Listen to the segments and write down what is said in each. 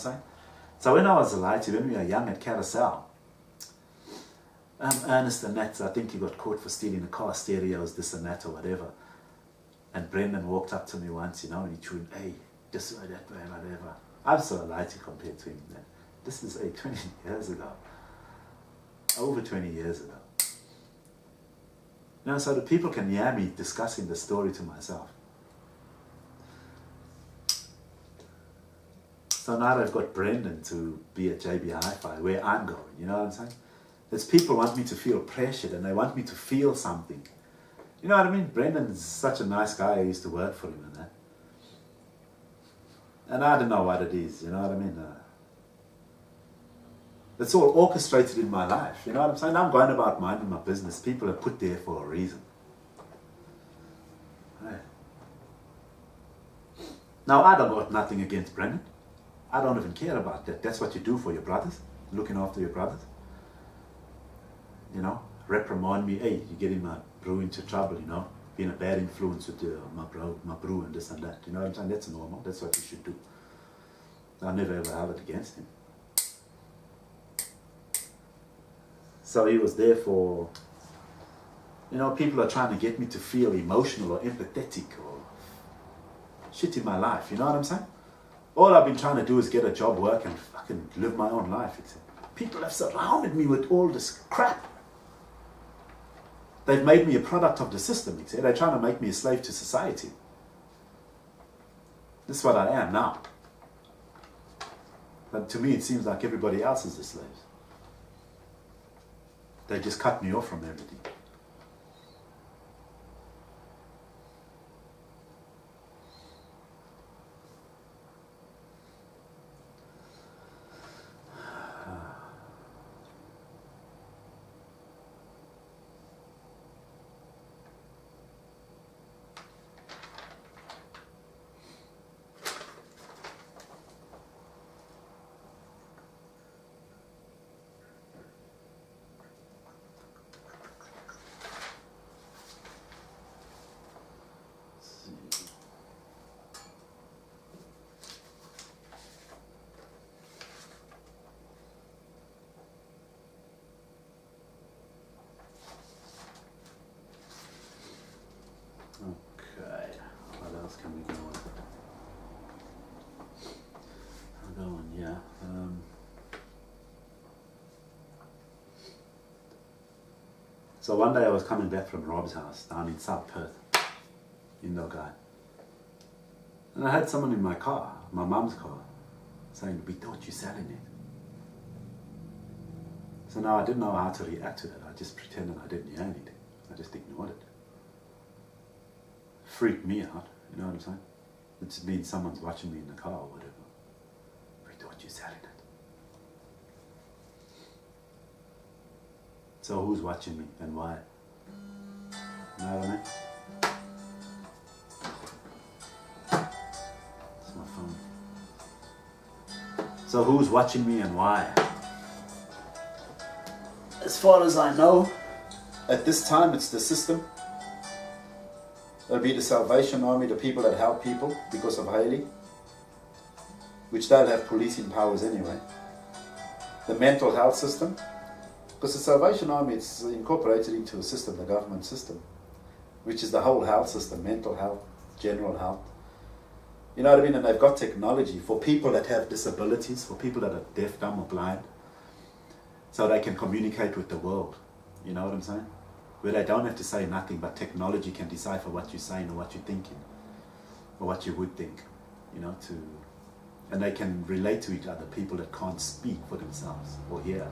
saying? So when I was a lighty, when we were young at Carousel, Ernest and Nat, I think he got caught for stealing a car stereos, this and that or whatever. And Brendan walked up to me once, and he chewed, hey, this way, that way, whatever. I'm so lighty compared to him then. This is 20 years ago. Over 20 years ago. So the people can hear me discussing the story to myself. So now I've got Brendan to be at JB Hi-Fi, where I'm going, you know what I'm saying? It's people want me to feel pressured and they want me to feel something. You know what I mean? Brendan's such a nice guy, I used to work for him and that. And I don't know what it is, you know what I mean? It's all orchestrated in my life, you know what I'm saying? I'm going about minding my business. People are put there for a reason. Right. Now, I don't got nothing against Brendan. I don't even care about that. That's what you do for your brothers, looking after your brothers. Reprimand me, hey, you getting my bro into trouble, being a bad influence with my bro and this and that. You know what I'm saying? That's normal. That's what you should do. I never ever have it against him. So he was there for, people are trying to get me to feel emotional or empathetic or shit in my life. You know what I'm saying? All I've been trying to do is get a job, work, and fucking live my own life. People have surrounded me with all this crap. They've made me a product of the system. They're trying to make me a slave to society. This is what I am now. But to me, it seems like everybody else is the slaves. They just cut me off from everything. Okay, what else can we go on? I'll go on, yeah. So one day I was coming back from Rob's house down in South Perth, Indoor, and I had someone in my car, my mum's car, saying, we thought you selling it. So now I didn't know how to react to that. I just pretended I didn't hear anything. I just ignored it. Freaked me out, you know what I'm saying? It's means someone's watching me in the car or whatever. We thought you selling it. So who's watching me and why? You know what I mean? It's my phone. So who's watching me and why? As far as I know, at this time it's the system. It'll be the Salvation Army, the people that help people because of Hailey, which they'll have policing powers anyway. The mental health system, because the Salvation Army is incorporated into a system, the government system, which is the whole health system, mental health, general health. You know what I mean? And they've got technology for people that have disabilities, for people that are deaf, dumb or blind, so they can communicate with the world. You know what I'm saying? Where they don't have to say nothing, but technology can decipher what you're saying or what you're thinking, or what you would think, and they can relate to each other, people that can't speak for themselves or hear.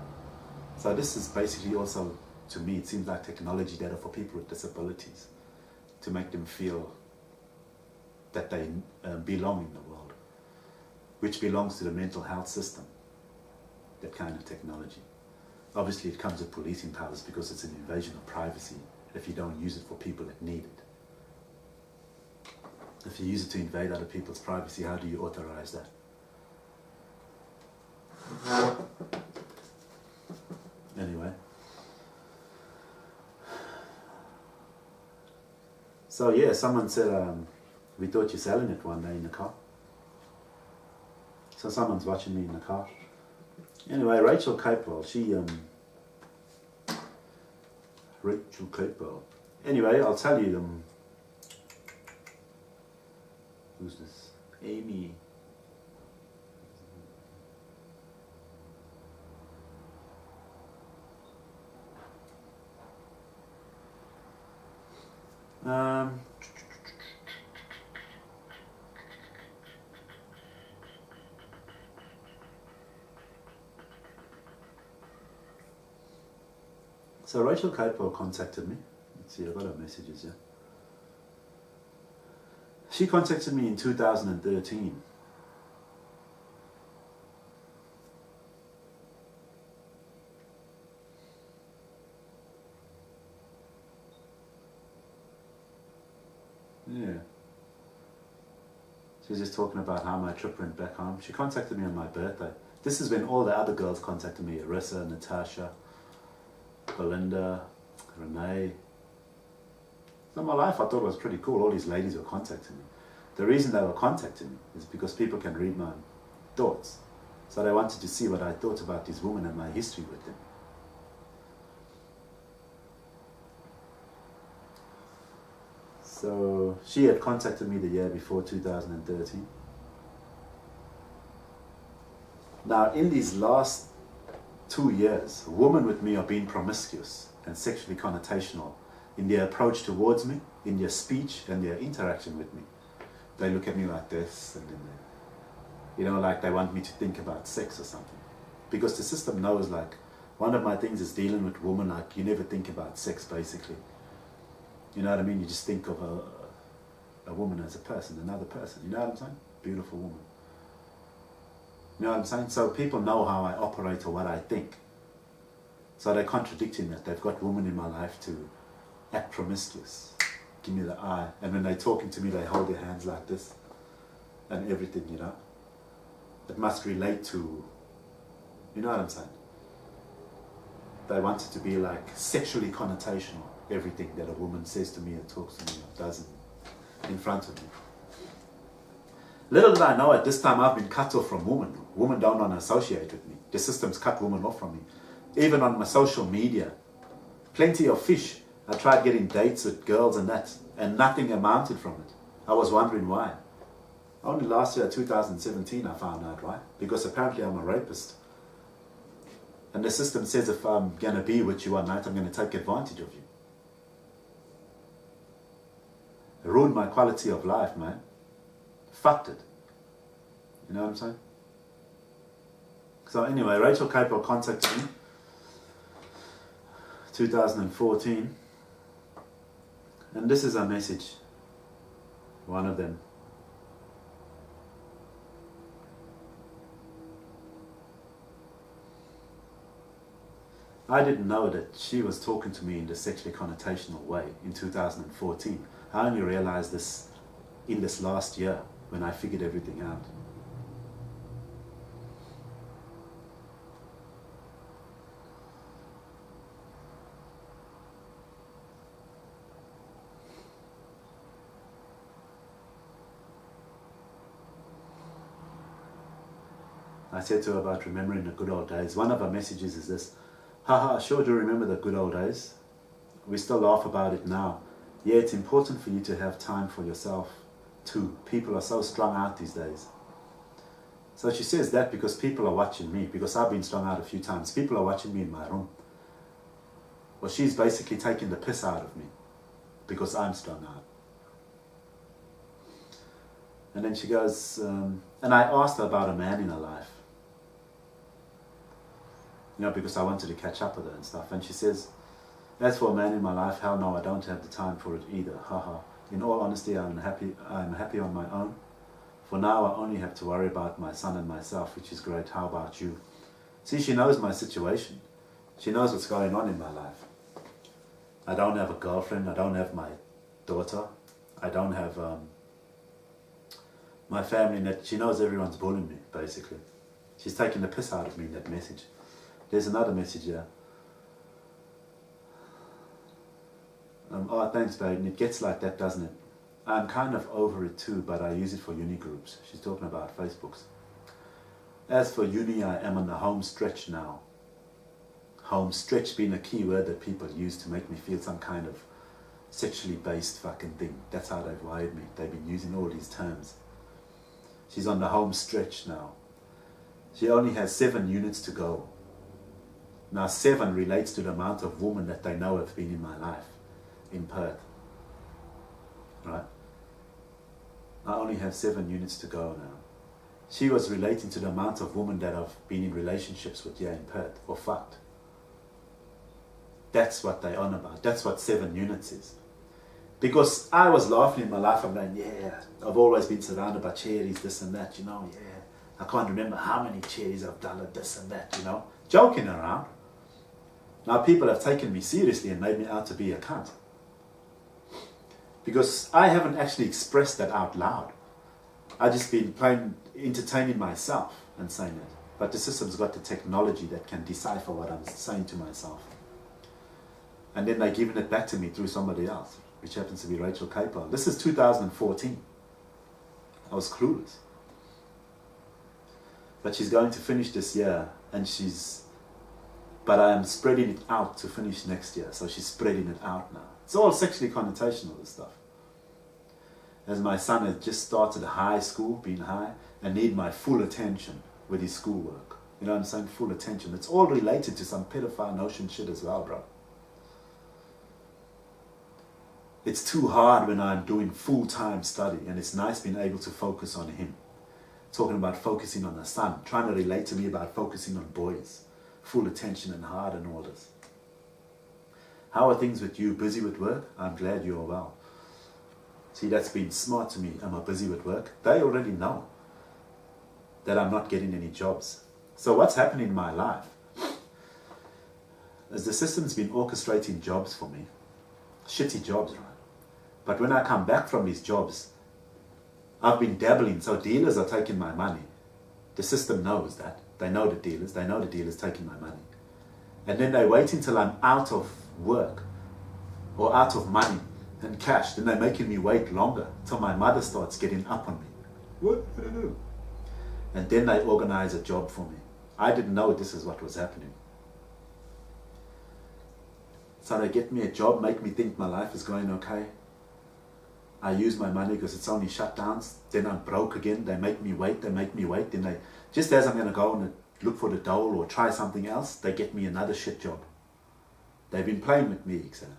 So this is basically also, to me, it seems like technology that are for people with disabilities, to make them feel that they belong in the world, which belongs to the mental health system, that kind of technology. Obviously it comes with policing powers because it's an invasion of privacy if you don't use it for people that need it. If you use it to invade other people's privacy, how do you authorize that? Anyway. So yeah, someone said, we thought you're selling it one day in the car. So someone's watching me in the car. Anyway, Rachel Capewell, Rachel Capewell. Anyway, I'll tell you who's this? Amy. So Rachel Capewell contacted me. Let's see, I've got her messages here. She contacted me in 2013. Yeah. She's just talking about how my trip went back home. She contacted me on my birthday. This is when all the other girls contacted me. Arissa, Natasha, Belinda, Renee. So my life I thought was pretty cool. All these ladies were contacting me. The reason they were contacting me is because people can read my thoughts. So they wanted to see what I thought about these women and my history with them. So she had contacted me the year before 2013. Now in these last 2 years, women with me are being promiscuous and sexually connotational in their approach towards me, in their speech and their interaction with me. They look at me like this and then they, like they want me to think about sex or something. Because the system knows, like, one of my things is dealing with women, like you never think about sex basically. You know what I mean? You just think of a woman as a person, another person. You know what I'm saying? Beautiful woman. You know what I'm saying? So people know how I operate or what I think. So they're contradicting that. They've got women in my life to act promiscuous. Give me the eye. And when they're talking to me, they hold their hands like this. And everything, It must relate to, you know what I'm saying? They want it to be like sexually connotational. Everything that a woman says to me or talks to me or does in front of me. Little did I know, at this time I've been cut off from women. Women don't want to associate with me. The system's cut women off from me. Even on my social media, plenty of fish. I tried getting dates with girls and that, and nothing amounted from it. I was wondering why. Only last year, 2017, I found out why. Because apparently I'm a rapist. And the system says if I'm going to be with you one night, I'm going to take advantage of you. It ruined my quality of life, man. Fucked it. You know what I'm saying? So anyway, Rachel Capewell contacted me 2014. And this is a message. One of them. I didn't know that she was talking to me in the sexually connotational way in 2014. I only realized this in this last year when I figured everything out. I said to her about remembering the good old days. One of her messages is this: haha, I sure do remember the good old days. We still laugh about it now. Yeah, it's important for you to have time for yourself too. People are so strung out these days. So she says that because people are watching me, because I've been strung out a few times. People are watching me in my room. Well, she's basically taking the piss out of me because I'm strung out. And then she goes, and I asked her about a man in her life. Because I wanted to catch up with her and stuff. And she says, as for a man in my life, hell no, I don't have the time for it either. Haha. In all honesty, I'm happy on my own. For now, I only have to worry about my son and myself, which is great. How about you? See, she knows my situation. She knows what's going on in my life. I don't have a girlfriend. I don't have my daughter. I don't have my family. That she knows everyone's bullying me, basically. She's taking the piss out of me in that message. There's another message here. Oh, thanks, babe. And it gets like that, doesn't it? I'm kind of over it too, but I use it for uni groups. She's talking about Facebooks. As for uni, I am on the home stretch now. Home stretch being a key word that people use to make me feel some kind of sexually based fucking thing. That's how they've wired me. They've been using all these terms. She's on the home stretch now. She only has 7 units to go. Now 7 relates to the amount of women that they know have been in my life in Perth. Right? I only have 7 units to go now. She was relating to the amount of women that I've been in relationships with here in Perth, or fucked. That's what they're on about. That's what 7 units is. Because I was laughing in my life, I'm going, yeah, I've always been surrounded by cherries, this and that, you know, yeah. I can't remember how many cherries I've done at this and that, you know. Joking around. Now people have taken me seriously and made me out to be a cunt. Because I haven't actually expressed that out loud. I've just been entertaining myself and saying it. But the system's got the technology that can decipher what I'm saying to myself. And then they're giving it back to me through somebody else, which happens to be Rachel Capo. This is 2014. I was clueless. But she's going to finish this year, but I am spreading it out to finish next year. So she's spreading it out now. It's all sexually connotational, this stuff. As my son has just started high school, being high, and need my full attention with his schoolwork. You know what I'm saying? Full attention. It's all related to some pedophile notion shit as well, bro. It's too hard when I'm doing full-time study, and it's nice being able to focus on him. Talking about focusing on the son, trying to relate to me about focusing on boys. Full attention and hard and all this. How are things with you? Busy with work? I'm glad you're well. See, that's been smart to me. Am I busy with work? They already know that I'm not getting any jobs. So what's happening in my life is the system's been orchestrating jobs for me. Shitty jobs, right? But when I come back from these jobs, I've been dabbling, so dealers are taking my money. The system knows that. They know the dealers taking my money. And then they wait until I'm out of work or out of money and cash. Then they're making me wait longer till my mother starts getting up on me. What do I do? And then they organize a job for me. I didn't know this is what was happening. So they get me a job, make me think my life is going okay. I use my money because it's only shutdowns. Then I'm broke again. They make me wait. Then they, just as I'm going to go and look for the dole or try something else, they get me another shit job. They've been playing with me, etc.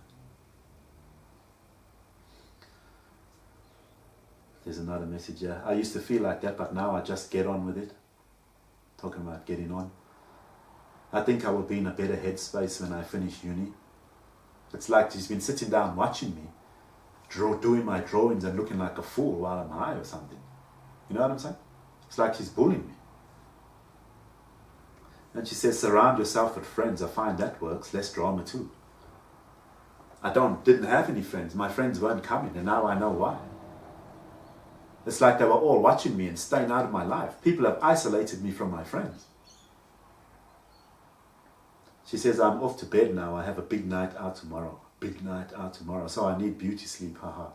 There's another message here. I used to feel like that, but now I just get on with it. Talking about getting on. I think I will be in a better headspace when I finish uni. It's like she's been sitting down watching me, doing my drawings and looking like a fool while I'm high or something. You know what I'm saying? It's like she's bullying me. And she says, surround yourself with friends. I find that works. Less drama too. I didn't have any friends. My friends weren't coming, and now I know why. It's like they were all watching me and staying out of my life. People have isolated me from my friends. She says, I'm off to bed now. I have a big night out tomorrow. Big night out tomorrow. So I need beauty sleep. Haha.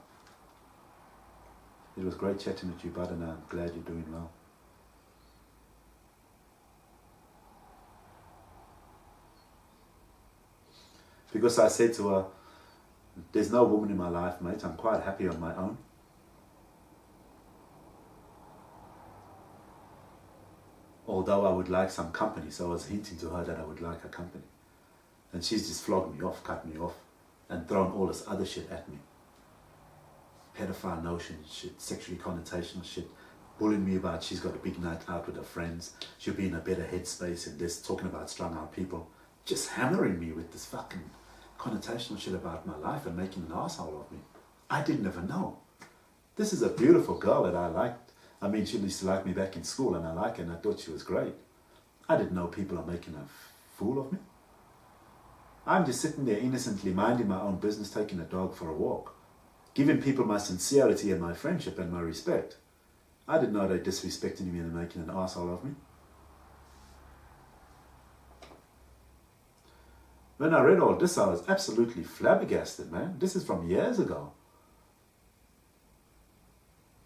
It was great chatting with you, bud, and I'm glad you're doing well. Because I said to her, there's no woman in my life, mate. I'm quite happy on my own. Although I would like some company, so I was hinting to her that I would like her company. And she's just flogged me off, cut me off, and thrown all this other shit at me. Pedophile notion shit, sexually connotational shit, bullying me about she's got a big night out with her friends, she'll be in a better headspace and this, talking about strung out people, just hammering me with this fucking connotational shit about my life and making an asshole of me. I didn't even know. This is a beautiful girl that I liked. I mean, she used to like me back in school and I like her and I thought she was great. I didn't know people are making a fool of me. I'm just sitting there innocently minding my own business, taking a dog for a walk, giving people my sincerity and my friendship and my respect. I didn't know they're disrespecting me and making an arsehole of me. When I read all this, I was absolutely flabbergasted, man. This is from years ago.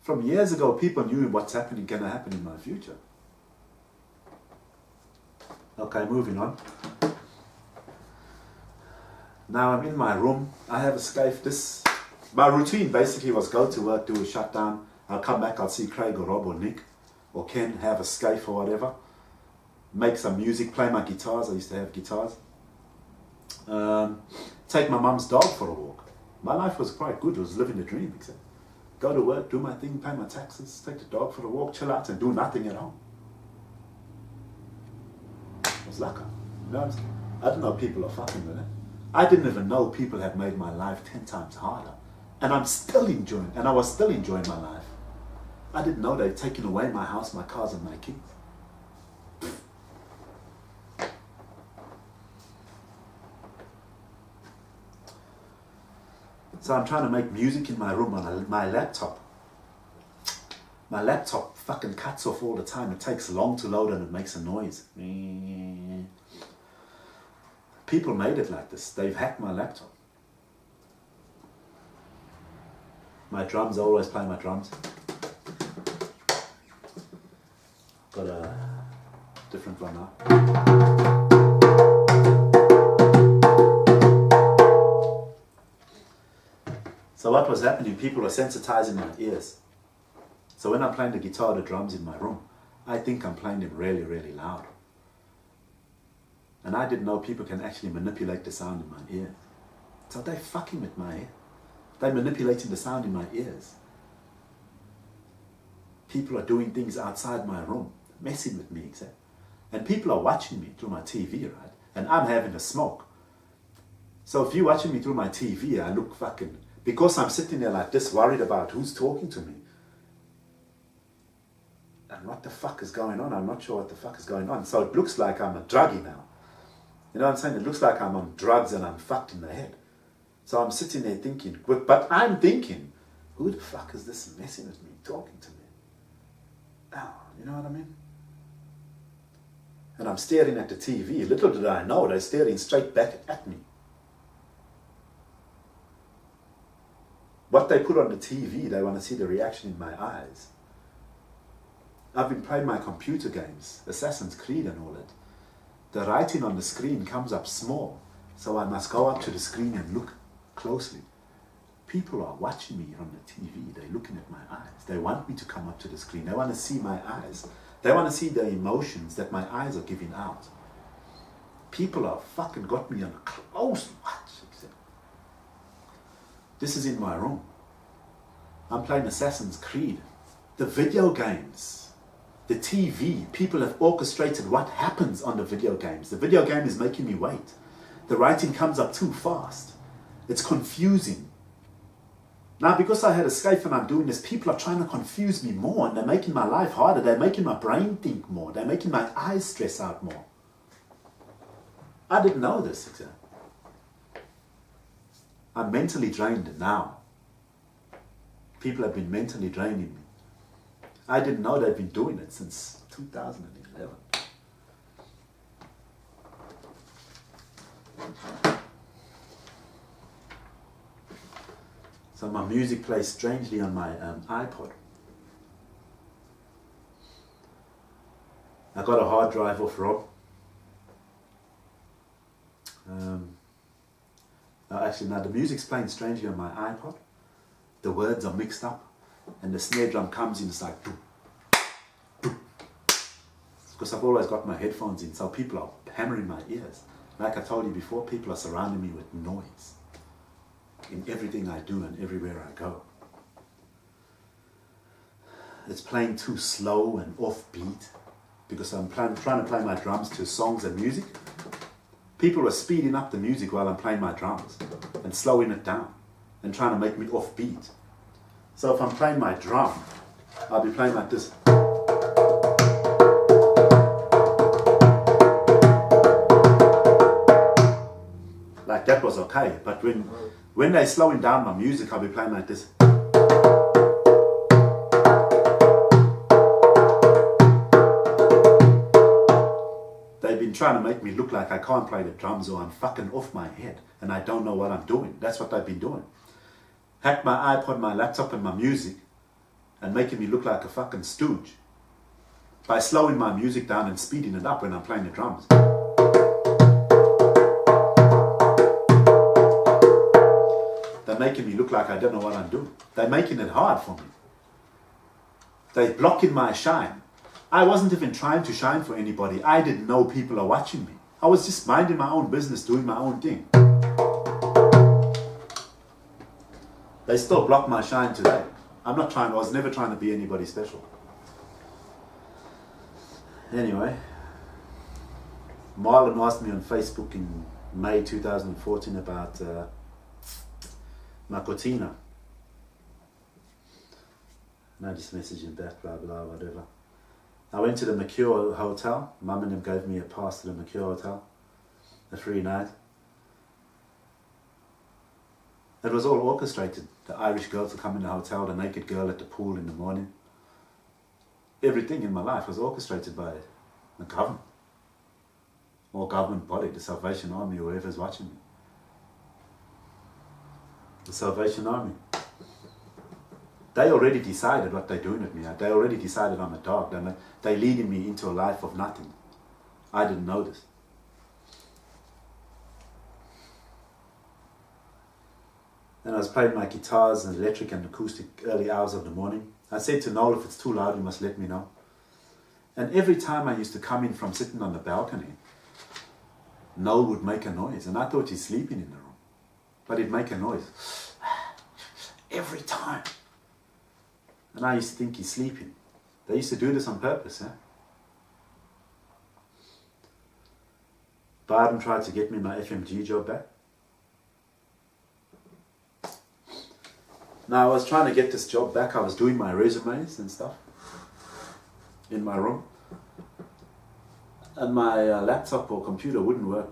From years ago, people knew what's happening, gonna happen in my future. Okay, moving on. Now I'm in my room. I have escaped this. My routine basically was go to work, do a shutdown. I'll come back, I'll see Craig or Rob or Nick or Ken, have a skate or whatever. Make some music, play my guitars. I used to have guitars. Take my mum's dog for a walk. My life was quite good. It was living the dream. Except go to work, do my thing, pay my taxes, take the dog for a walk, chill out and do nothing at home. I was lucky. You know, I didn't know people are fucking with it. I didn't even know people had made my life 10 times harder. And I'm still enjoying, and I was still enjoying my life. I didn't know they'd taken away my house, my cars and my kids. So I'm trying to make music in my room on my laptop. My laptop fucking cuts off all the time. It takes long to load and it makes a noise. People made it like this. They've hacked my laptop. My drums, I always play my drums. Got a different one now. So what was happening, people were sensitizing my ears. So when I'm playing the guitar, the drums in my room, I think I'm playing them really, really loud. And I didn't know people can actually manipulate the sound in my ear. So they're fucking with my ear. They're manipulating the sound in my ears. People are doing things outside my room, messing with me, exactly. And people are watching me through my TV, right? And I'm having a smoke. So if you're watching me through my TV, I look fucking... Because I'm sitting there like this, worried about who's talking to me. And what the fuck is going on? I'm not sure what the fuck is going on. So it looks like I'm a druggie now. You know what I'm saying? It looks like I'm on drugs and I'm fucked in the head. So I'm sitting there thinking, but I'm thinking, who the fuck is this messing with me, talking to me? Oh, you know what I mean? And I'm staring at the TV. Little did I know, they're staring straight back at me. What they put on the TV, they want to see the reaction in my eyes. I've been playing my computer games, Assassin's Creed and all that. The writing on the screen comes up small, so I must go up to the screen and look closely. People are watching me on the TV, they're looking at my eyes. They want me to come up to the screen, they want to see my eyes. They want to see the emotions that my eyes are giving out. People are fucking got me on close watch. This is in my room. I'm playing Assassin's Creed. The video games, the TV, people have orchestrated what happens on the video games. The video game is making me wait. The writing comes up too fast. It's confusing. Now, because I had escape and I'm doing this, people are trying to confuse me more and they're making my life harder. They're making my brain think more. They're making my eyes stress out more. I didn't know this, exactly. I'm mentally drained now. People have been mentally draining me. I didn't know they've been doing it since 2011. So my music plays strangely on my iPod. I got a hard drive off Rob. Now the music's playing strangely on my iPod. The words are mixed up, and the snare drum comes in. It's like, doo, doo. Because I've always got my headphones in, so people are hammering my ears. Like I told you before, people are surrounding me with noise in everything I do and everywhere I go. It's playing too slow and offbeat because I'm trying to play my drums to songs and music. People are speeding up the music while I'm playing my drums and slowing it down and trying to make me offbeat. So if I'm playing my drum, I'll be playing like this. Like that was okay, but when they're slowing down my music, I'll be playing like this. Trying to make me look like I can't play the drums or I'm fucking off my head and I don't know what I'm doing. That's what they've been doing. Hacked my iPod, my laptop and my music and making me look like a fucking stooge. by slowing my music down and speeding it up when I'm playing the drums. They're making me look like I don't know what I'm doing. They're making it hard for me. They're blocking my shine. I wasn't even trying to shine for anybody. I didn't know people are watching me. I was just minding my own business, doing my own thing. They still block my shine today. I was never trying to be anybody special. Anyway, Marlon asked me on Facebook in May 2014 about my cortina. And I just messaged him back, blah, blah, whatever. I went to the Mercure Hotel. Mum and him gave me a pass to the Mercure Hotel, a free night. It was all orchestrated. The Irish girl to come in the hotel, the naked girl at the pool in the morning. Everything in my life was orchestrated by the government. Or government body, the Salvation Army, whoever's watching me. The Salvation Army. They already decided what they're doing with me. They already decided I'm a dog. They're leading me into a life of nothing. I didn't know this. And I was playing my guitars and electric and acoustic early hours of the morning. I said to Noel, if it's too loud, you must let me know. And every time I used to come in from sitting on the balcony, Noel would make a noise. And I thought he's sleeping in the room. But he'd make a noise. Every time. And I used to think he's sleeping. They used to do this on purpose, Barden tried to get me my FMG job back. Now I was trying to get this job back. I was doing my resumes and stuff in my room. And my laptop or computer wouldn't work